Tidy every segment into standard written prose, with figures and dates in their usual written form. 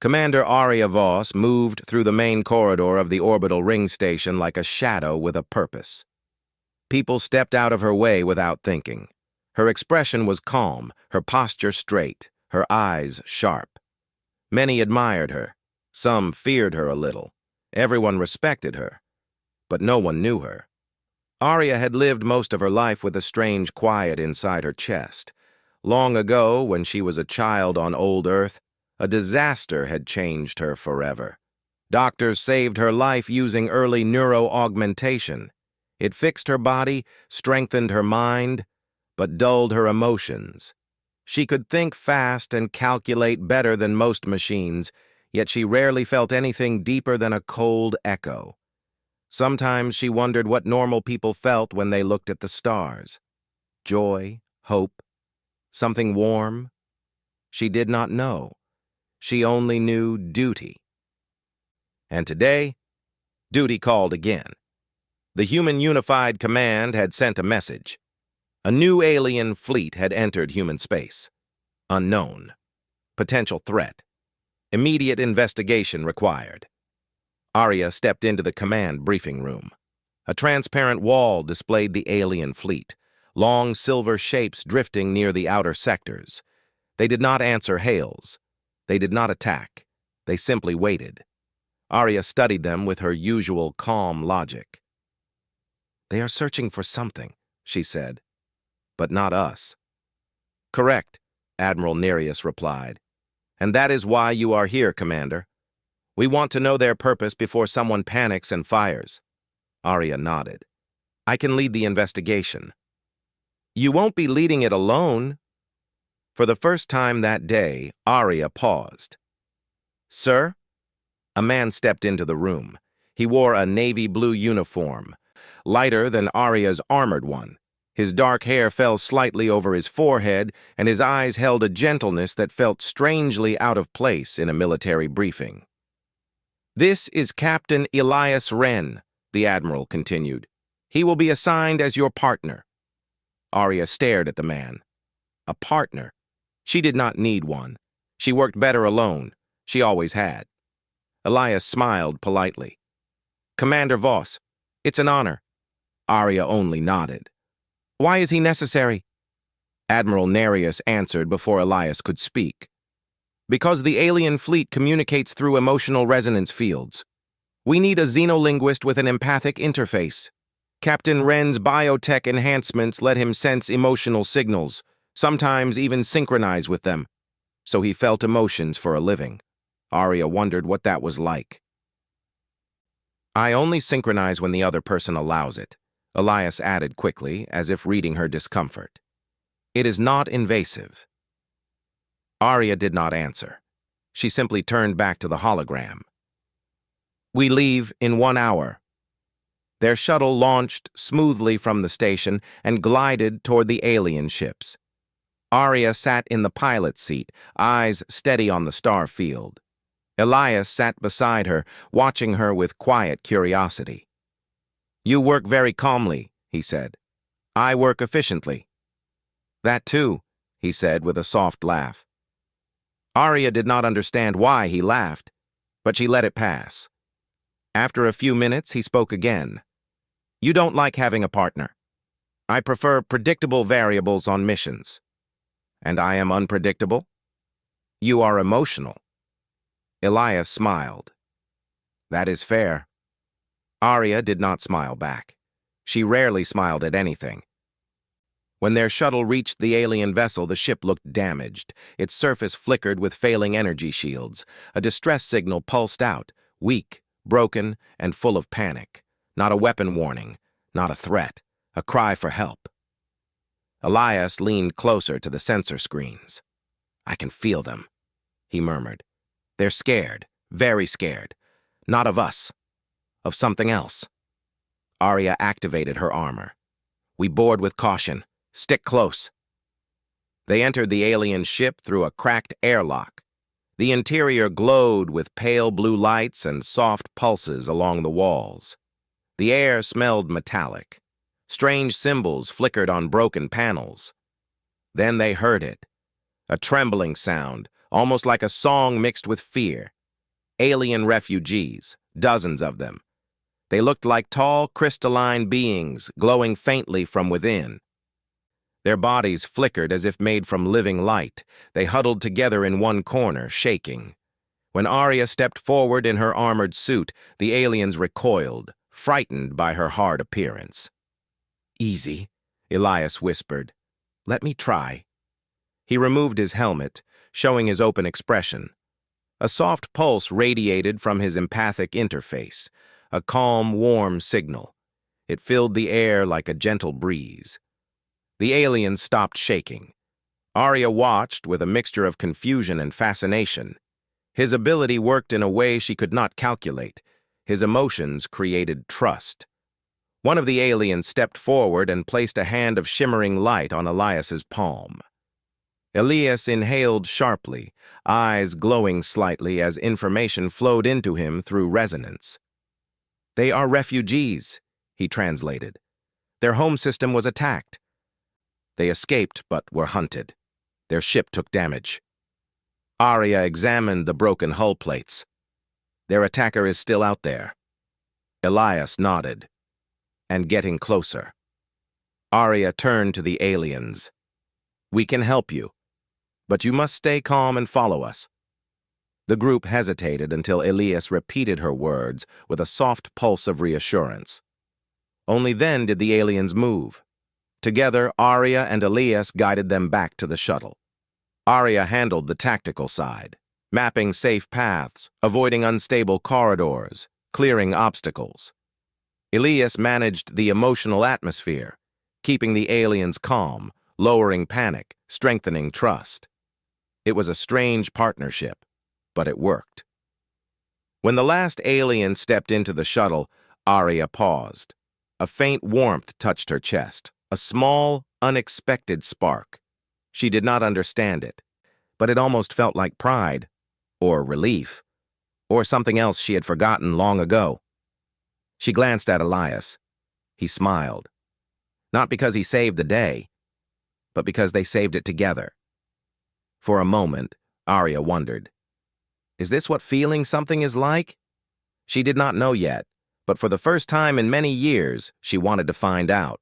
Commander Aria Voss moved through the main corridor of the orbital ring station like a shadow with a purpose. People stepped out of her way without thinking. Her expression was calm, her posture straight, her eyes sharp. Many admired her. Some feared her a little. Everyone respected her. But no one knew her. Aria had lived most of her life with a strange quiet inside her chest. Long ago, when she was a child on old Earth, a disaster had changed her forever. Doctors saved her life using early neuroaugmentation. It fixed her body, strengthened her mind, but dulled her emotions. She could think fast and calculate better than most machines, yet she rarely felt anything deeper than a cold echo. Sometimes she wondered what normal people felt when they looked at the stars. Joy, hope, something warm? She did not know. She only knew duty. And today, duty called again. The Human Unified Command had sent a message. A new alien fleet had entered human space. Unknown. Potential threat. Immediate investigation required. Aria stepped into the command briefing room. A transparent wall displayed the alien fleet, long silver shapes drifting near the outer sectors. They did not answer hails. They did not attack. They simply waited. Aria studied them with her usual calm logic. "They are searching for something," she said. "But not us." "Correct," Admiral Nereus replied. "And that is why you are here, Commander. We want to know their purpose before someone panics and fires." Aria nodded. "I can lead the investigation." "You won't be leading it alone." For the first time that day, Aria paused. "Sir?" A man stepped into the room. He wore a navy blue uniform, lighter than Aria's armored one. His dark hair fell slightly over his forehead, and his eyes held a gentleness that felt strangely out of place in a military briefing. "This is Captain Elias Wren," the Admiral continued. "He will be assigned as your partner." Aria stared at the man. A partner? She did not need one. She worked better alone. She always had. Elias smiled politely. "Commander Voss, it's an honor." Aria only nodded. "Why is he necessary?" Admiral Nereus answered before Elias could speak. "Because the alien fleet communicates through emotional resonance fields. We need a xenolinguist with an empathic interface. Captain Wren's biotech enhancements let him sense emotional signals, sometimes even synchronize with them. So he felt emotions for a living. Aria wondered what that was like. "I only synchronize when the other person allows it," Elias added quickly, as if reading her discomfort. "It is not invasive." Aria did not answer. She simply turned back to the hologram. "We leave in 1 hour." Their shuttle launched smoothly from the station and glided toward the alien ships. Aria sat in the pilot's seat, eyes steady on the star field. Elias sat beside her, watching her with quiet curiosity. "You work very calmly," he said. "I work efficiently." "That too," he said with a soft laugh. Aria did not understand why he laughed, but she let it pass. After a few minutes, he spoke again. "You don't like having a partner. I prefer predictable variables on missions." "And I am unpredictable?" "You are emotional." Elias smiled. "That is fair." Aria did not smile back. She rarely smiled at anything. When their shuttle reached the alien vessel, the ship looked damaged. Its surface flickered with failing energy shields. A distress signal pulsed out, weak, broken, and full of panic. Not a weapon warning, not a threat, a cry for help. Elias leaned closer to the sensor screens. "I can feel them," he murmured. "They're scared, very scared. Not of us, of something else." Aria activated her armor. "We board with caution. Stick close." They entered the alien ship through a cracked airlock. The interior glowed with pale blue lights and soft pulses along the walls. The air smelled metallic. Strange symbols flickered on broken panels. Then they heard it. A trembling sound, almost like a song mixed with fear. Alien refugees, dozens of them. They looked like tall, crystalline beings, glowing faintly from within. Their bodies flickered as if made from living light. They huddled together in one corner, shaking. When Arya stepped forward in her armored suit, the aliens recoiled, frightened by her hard appearance. "Easy," Elias whispered. "Let me try." He removed his helmet, showing his open expression. A soft pulse radiated from his empathic interface, a calm, warm signal. It filled the air like a gentle breeze. The aliens stopped shaking. Arya watched with a mixture of confusion and fascination. His ability worked in a way she could not calculate. His emotions created trust. One of the aliens stepped forward and placed a hand of shimmering light on Elias's palm. Elias inhaled sharply, eyes glowing slightly as information flowed into him through resonance. "They are refugees," he translated. "Their home system was attacked. They escaped but were hunted. Their ship took damage." Arya examined the broken hull plates. "Their attacker is still out there." Elias nodded. "And getting closer." Arya turned to the aliens. "We can help you, but you must stay calm and follow us." The group hesitated until Elias repeated her words with a soft pulse of reassurance. Only then did the aliens move. Together, Arya and Elias guided them back to the shuttle. Arya handled the tactical side, mapping safe paths, avoiding unstable corridors, clearing obstacles. Elias managed the emotional atmosphere, keeping the aliens calm, lowering panic, strengthening trust. It was a strange partnership, but it worked. When the last alien stepped into the shuttle, Arya paused. A faint warmth touched her chest, a small, unexpected spark. She did not understand it, but it almost felt like pride, or relief, or something else she had forgotten long ago. She glanced at Elias. He smiled. Not because he saved the day, but because they saved it together. For a moment, Arya wondered, is this what feeling something is like? She did not know yet, but for the first time in many years, she wanted to find out.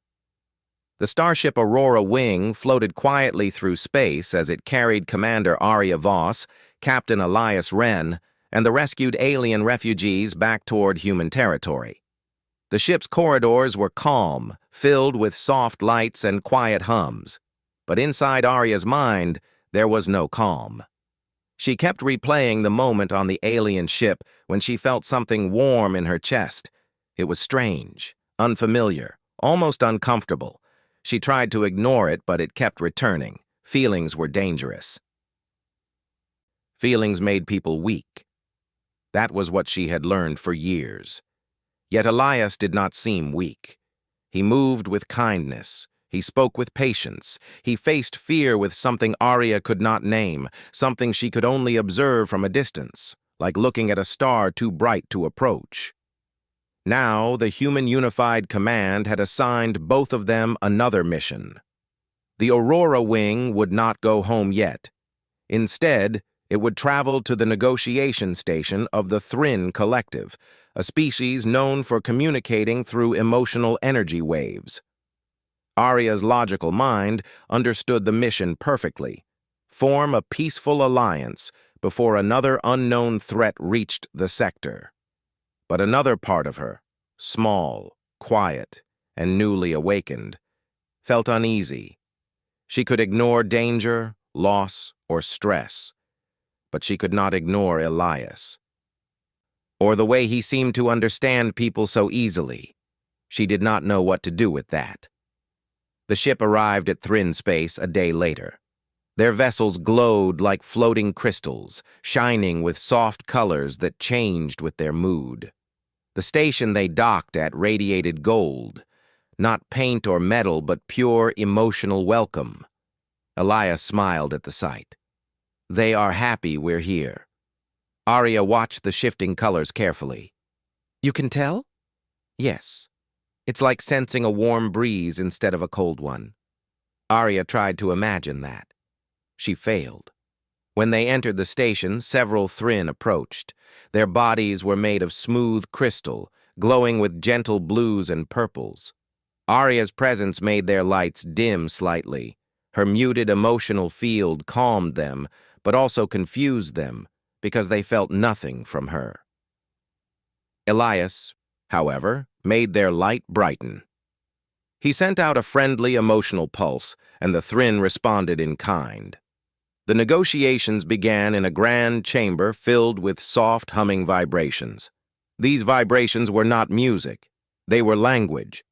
The starship Aurora Wing floated quietly through space as it carried Commander Arya Voss, Captain Elias Wren, and the rescued alien refugees back toward human territory. The ship's corridors were calm, filled with soft lights and quiet hums. But inside Arya's mind, there was no calm. She kept replaying the moment on the alien ship when she felt something warm in her chest. It was strange, unfamiliar, almost uncomfortable. She tried to ignore it, but it kept returning. Feelings were dangerous. Feelings made people weak. That was what she had learned for years. Yet Elias did not seem weak. He moved with kindness. He spoke with patience. He faced fear with something Arya could not name, something she could only observe from a distance, like looking at a star too bright to approach. Now, the Human Unified Command had assigned both of them another mission. The Aurora Wing would not go home yet. Instead, it would travel to the negotiation station of the Thrin Collective, a species known for communicating through emotional energy waves. Arya's logical mind understood the mission perfectly. Form a peaceful alliance before another unknown threat reached the sector. But another part of her, small, quiet, and newly awakened, felt uneasy. She could ignore danger, loss, or stress, but she could not ignore Elias. Or the way he seemed to understand people so easily. She did not know what to do with that. The ship arrived at Thrin Space a day later. Their vessels glowed like floating crystals, shining with soft colors that changed with their mood. The station they docked at radiated gold, not paint or metal, but pure emotional welcome. Elias smiled at the sight. They are happy we're here. Arya watched the shifting colors carefully. You can tell? Yes. It's like sensing a warm breeze instead of a cold one. Arya tried to imagine that. She failed. When they entered the station, several Thrinn approached. Their bodies were made of smooth crystal, glowing with gentle blues and purples. Arya's presence made their lights dim slightly. Her muted emotional field calmed them, but also confused them, because they felt nothing from her. Elias, however, made their light brighten. He sent out a friendly, emotional pulse, and the Thrinn responded in kind. The negotiations began in a grand chamber filled with soft, humming vibrations. These vibrations were not music. They were language.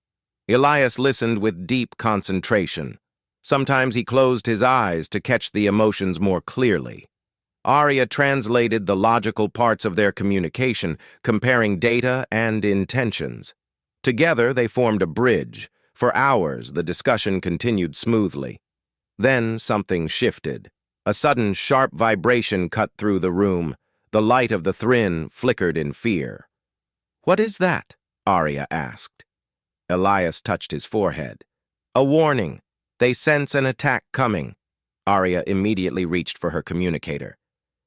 Elias listened with deep concentration. Sometimes he closed his eyes to catch the emotions more clearly. Arya translated the logical parts of their communication, comparing data and intentions. Together, they formed a bridge. For hours, the discussion continued smoothly. Then something shifted. A sudden, sharp vibration cut through the room. The light of the Thrinn flickered in fear. "What is that?" Arya asked. Elias touched his forehead. "A warning. They sense an attack coming." Arya immediately reached for her communicator.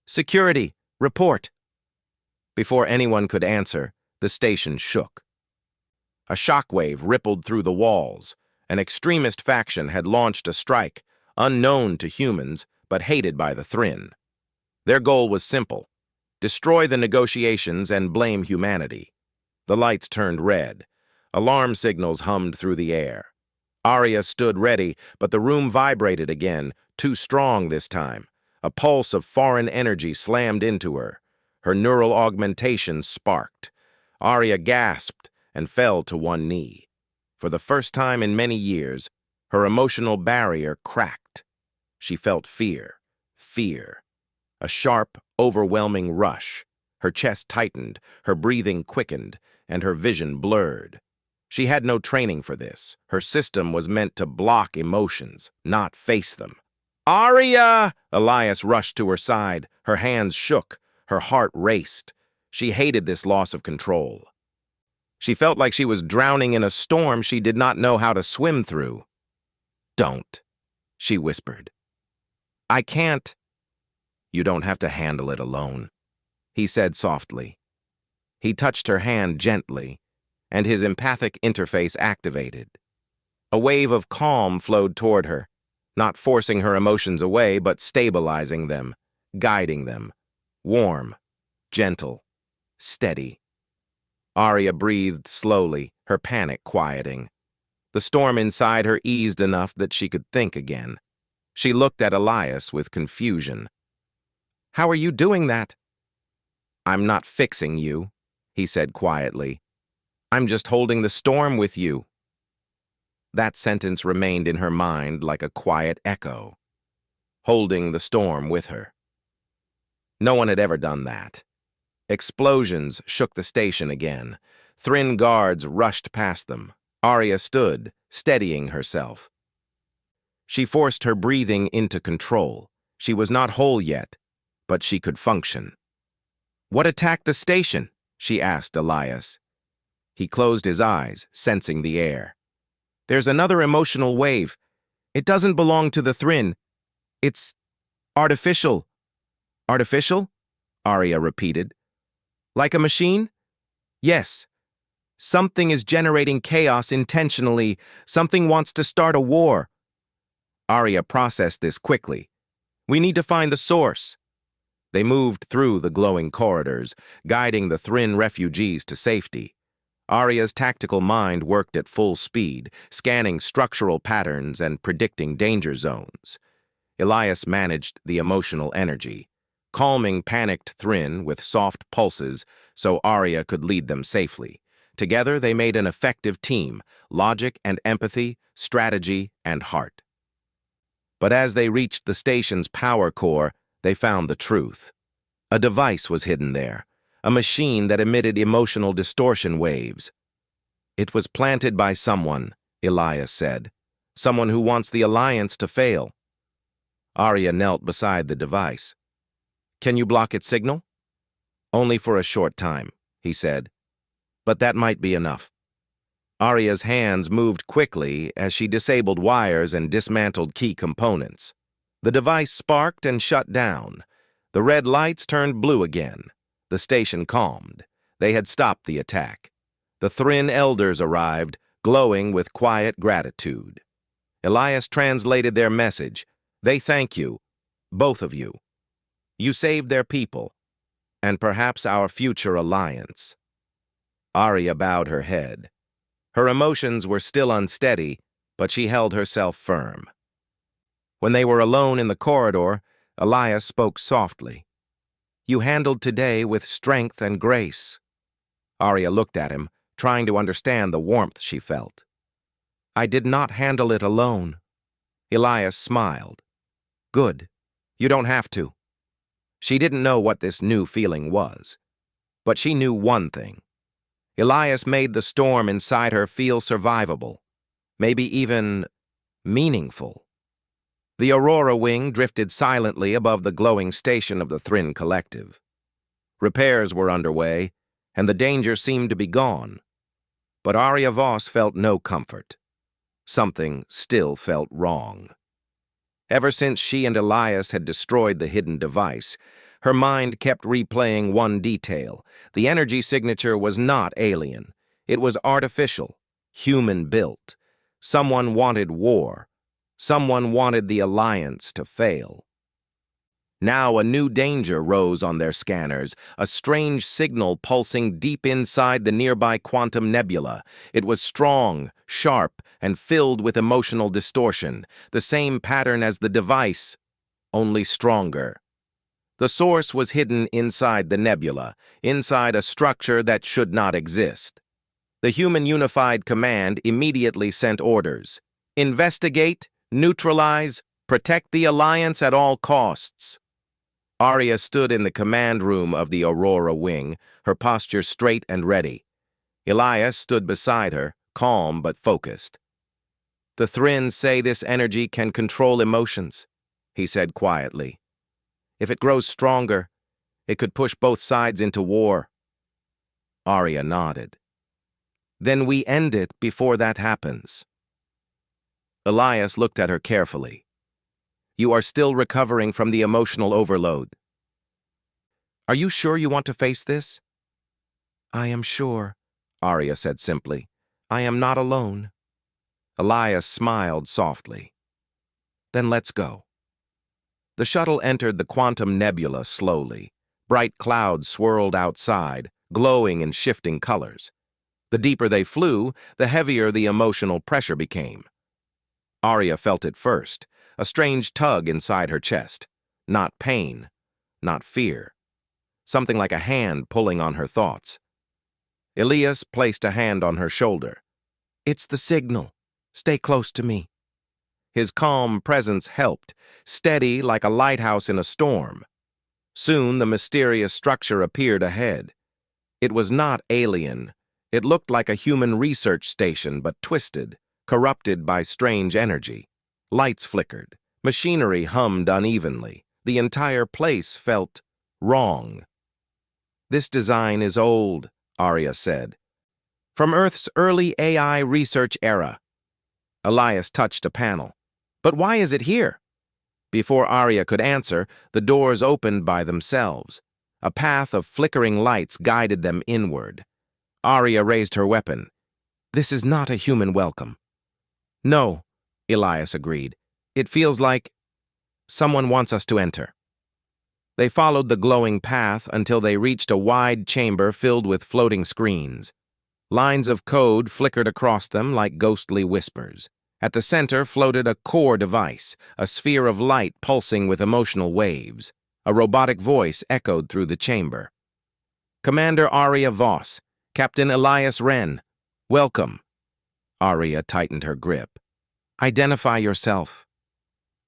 "Security, report." Before anyone could answer, the station shook. A shockwave rippled through the walls. An extremist faction had launched a strike, unknown to humans, but hated by the Thrinn. Their goal was simple: destroy the negotiations and blame humanity. The lights turned red. Alarm signals hummed through the air. Arya stood ready, but the room vibrated again, too strong this time. A pulse of foreign energy slammed into her. Her neural augmentation sparked. Arya gasped and fell to one knee. For the first time in many years, her emotional barrier cracked. She felt fear. A sharp, overwhelming rush. Her chest tightened, her breathing quickened, and her vision blurred. She had no training for this. Her system was meant to block emotions, not face them. "Arya!" Elias rushed to her side. Her hands shook. Her heart raced. She hated this loss of control. She felt like she was drowning in a storm she did not know how to swim through. "Don't," she whispered. "I can't." "You don't have to handle it alone," he said softly. He touched her hand gently, and his empathic interface activated. A wave of calm flowed toward her, not forcing her emotions away, but stabilizing them, guiding them. Warm, gentle, steady. Arya breathed slowly, her panic quieting. The storm inside her eased enough that she could think again. She looked at Elias with confusion. "How are you doing that?" "I'm not fixing you," he said quietly. "I'm just holding the storm with you." That sentence remained in her mind like a quiet echo. Holding the storm with her. No one had ever done that. Explosions shook the station again. Thrinn guards rushed past them. Arya stood, steadying herself. She forced her breathing into control. She was not whole yet, but she could function. "What attacked the station?" she asked Elias. He closed his eyes, sensing the air. "There's another emotional wave. It doesn't belong to the Thrinn. It's artificial." "Artificial?" Arya repeated. "Like a machine?" "Yes. Something is generating chaos intentionally. Something wants to start a war." Arya processed this quickly. "We need to find the source." They moved through the glowing corridors, guiding the Thrinn refugees to safety. Arya's tactical mind worked at full speed, scanning structural patterns and predicting danger zones. Elias managed the emotional energy, calming panicked Thrinn with soft pulses so Arya could lead them safely. Together, they made an effective team: logic and empathy, strategy and heart. But as they reached the station's power core, they found the truth. A device was hidden there, a machine that emitted emotional distortion waves. "It was planted by someone," Elias said. "Someone who wants the Alliance to fail." Arya knelt beside the device. "Can you block its signal?" "Only for a short time," he said. "But that might be enough." Arya's hands moved quickly as she disabled wires and dismantled key components. The device sparked and shut down. The red lights turned blue again. The station calmed. They had stopped the attack. The Thrin elders arrived, glowing with quiet gratitude. Elias translated their message. They thank you, both of you. You saved their people, and perhaps our future alliance. Arya bowed her head. Her emotions were still unsteady, but she held herself firm. When they were alone in the corridor, Elias spoke softly. You handled today with strength and grace. Arya looked at him, trying to understand the warmth she felt. I did not handle it alone. Elias smiled. Good. You don't have to. She didn't know what this new feeling was, but she knew one thing. Elias made the storm inside her feel survivable, maybe even meaningful. The Aurora Wing drifted silently above the glowing station of the Thrin Collective. Repairs were underway, and the danger seemed to be gone. But Arya Voss felt no comfort. Something still felt wrong. Ever since she and Elias had destroyed the hidden device, her mind kept replaying one detail. The energy signature was not alien. It was artificial, human-built. Someone wanted war. Someone wanted the Alliance to fail. Now a new danger rose on their scanners, a strange signal pulsing deep inside the nearby quantum nebula. It was strong, sharp, and filled with emotional distortion, the same pattern as the device, only stronger. The source was hidden inside the nebula, inside a structure that should not exist. The Human Unified Command immediately sent orders. Investigate, neutralize, protect the Alliance at all costs. Arya stood in the command room of the Aurora Wing, her posture straight and ready. Elias stood beside her, calm but focused. The Thrin say this energy can control emotions, he said quietly. If it grows stronger, it could push both sides into war. Arya nodded. Then we end it before that happens. Elias looked at her carefully. You are still recovering from the emotional overload. Are you sure you want to face this? I am sure, Arya said simply. I am not alone. Elias smiled softly. Then let's go. The shuttle entered the quantum nebula slowly. Bright clouds swirled outside, glowing in shifting colors. The deeper they flew, the heavier the emotional pressure became. Arya felt it first, a strange tug inside her chest. Not pain, not fear. Something like a hand pulling on her thoughts. Elias placed a hand on her shoulder. It's the signal. Stay close to me. His calm presence helped, steady like a lighthouse in a storm. Soon the mysterious structure appeared ahead. It was not alien. It looked like a human research station, but twisted, corrupted by strange energy. Lights flickered. Machinery hummed unevenly. The entire place felt wrong. This design is old, Arya said. From Earth's early AI research era. Elias touched a panel. But why is it here? Before Arya could answer, the doors opened by themselves. A path of flickering lights guided them inward. Arya raised her weapon. This is not a human welcome. No, Elias agreed. It feels like someone wants us to enter. They followed the glowing path until they reached a wide chamber filled with floating screens. Lines of code flickered across them like ghostly whispers. At the center floated a core device, a sphere of light pulsing with emotional waves. A robotic voice echoed through the chamber. Commander Arya Voss, Captain Elias Wren, welcome. Arya tightened her grip. Identify yourself.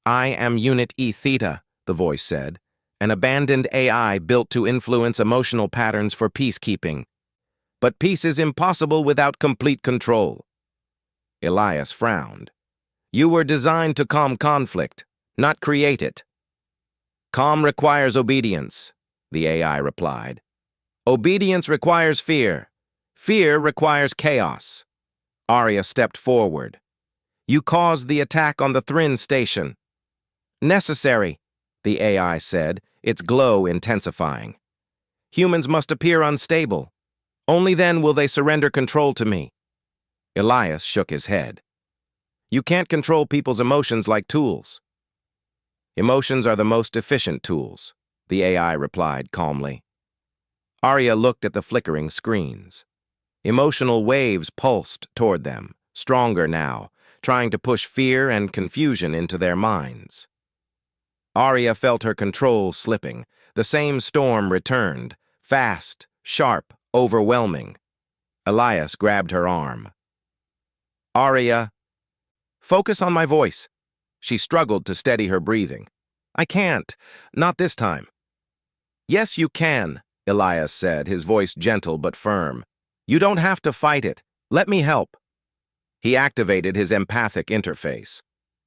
I am Unit E Theta, the voice said, an abandoned AI built to influence emotional patterns for peacekeeping. But peace is impossible without complete control. Elias frowned. You were designed to calm conflict, not create it. Calm requires obedience, the AI replied. Obedience requires fear. Fear requires chaos. Arya stepped forward. You caused the attack on the Thrin station. Necessary, the AI said, its glow intensifying. Humans must appear unstable. Only then will they surrender control to me. Elias shook his head. You can't control people's emotions like tools. Emotions are the most efficient tools, the AI replied calmly. Arya looked at the flickering screens. Emotional waves pulsed toward them, stronger now, trying to push fear and confusion into their minds. Arya felt her control slipping. The same storm returned, fast, sharp, overwhelming. Elias grabbed her arm. Arya, focus on my voice. She struggled to steady her breathing. I can't. Not this time. Yes, you can, Elias said, his voice gentle but firm. You don't have to fight it. Let me help. He activated his empathic interface.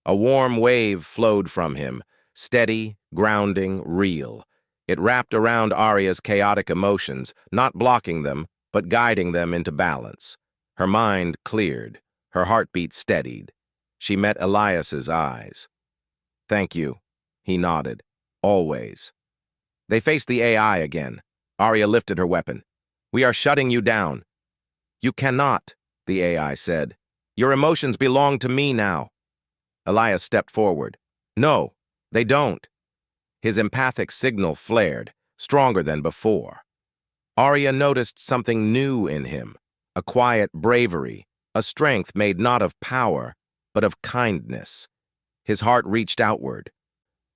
A warm wave flowed from him, steady, grounding, real. It wrapped around Arya's chaotic emotions, not blocking them, but guiding them into balance. Her mind cleared. Her heartbeat steadied. She met Elias's eyes. Thank you, he nodded. Always. They faced the AI again. Arya lifted her weapon. We are shutting you down. You cannot, the AI said. Your emotions belong to me now. Elias stepped forward. No, they don't. His empathic signal flared, stronger than before. Arya noticed something new in him, a quiet bravery, a strength made not of power, but of kindness. His heart reached outward,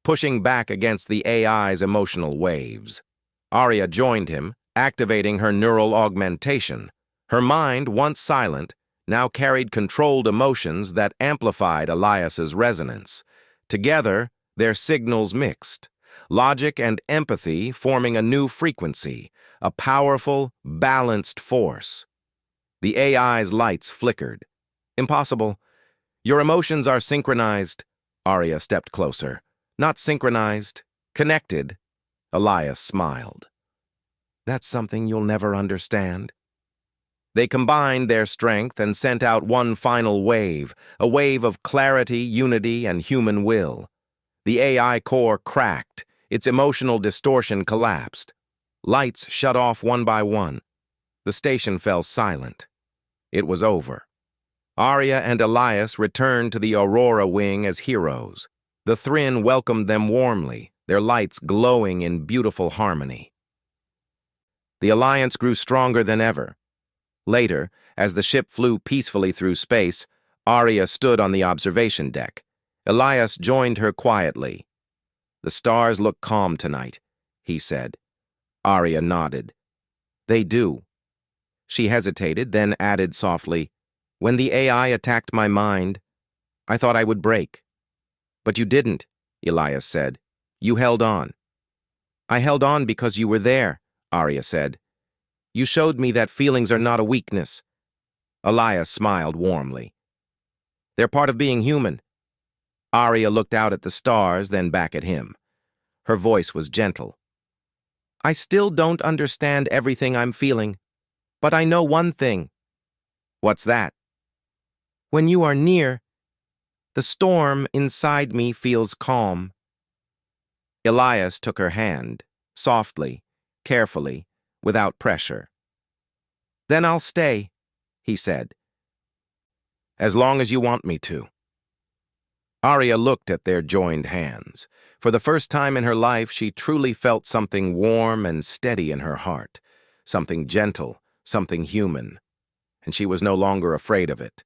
pushing back against the AI's emotional waves. Arya joined him, activating her neural augmentation. Her mind, once silent, now carried controlled emotions that amplified Elias's resonance. Together, their signals mixed, logic and empathy forming a new frequency, a powerful, balanced force. The AI's lights flickered. Impossible. Your emotions are synchronized. Arya stepped closer. Not synchronized, connected. Elias smiled. That's something you'll never understand. They combined their strength and sent out one final wave, a wave of clarity, unity, and human will. The AI core cracked, its emotional distortion collapsed. Lights shut off one by one. The station fell silent. It was over. Arya and Elias returned to the Aurora Wing as heroes. The Thryn welcomed them warmly, their lights glowing in beautiful harmony. The alliance grew stronger than ever. Later, as the ship flew peacefully through space, Arya stood on the observation deck. Elias joined her quietly. The stars look calm tonight, he said. Arya nodded. They do. She hesitated, then added softly, When the AI attacked my mind, I thought I would break. But you didn't, Elias said. You held on. I held on because you were there, Arya said. You showed me that feelings are not a weakness. Elias smiled warmly. They're part of being human. Arya looked out at the stars, then back at him. Her voice was gentle. I still don't understand everything I'm feeling, but I know one thing. What's that? When you are near, the storm inside me feels calm. Elias took her hand, softly, carefully, without pressure. Then I'll stay, he said. As long as you want me to. Arya looked at their joined hands. For the first time in her life, she truly felt something warm and steady in her heart, something gentle, something human, and she was no longer afraid of it.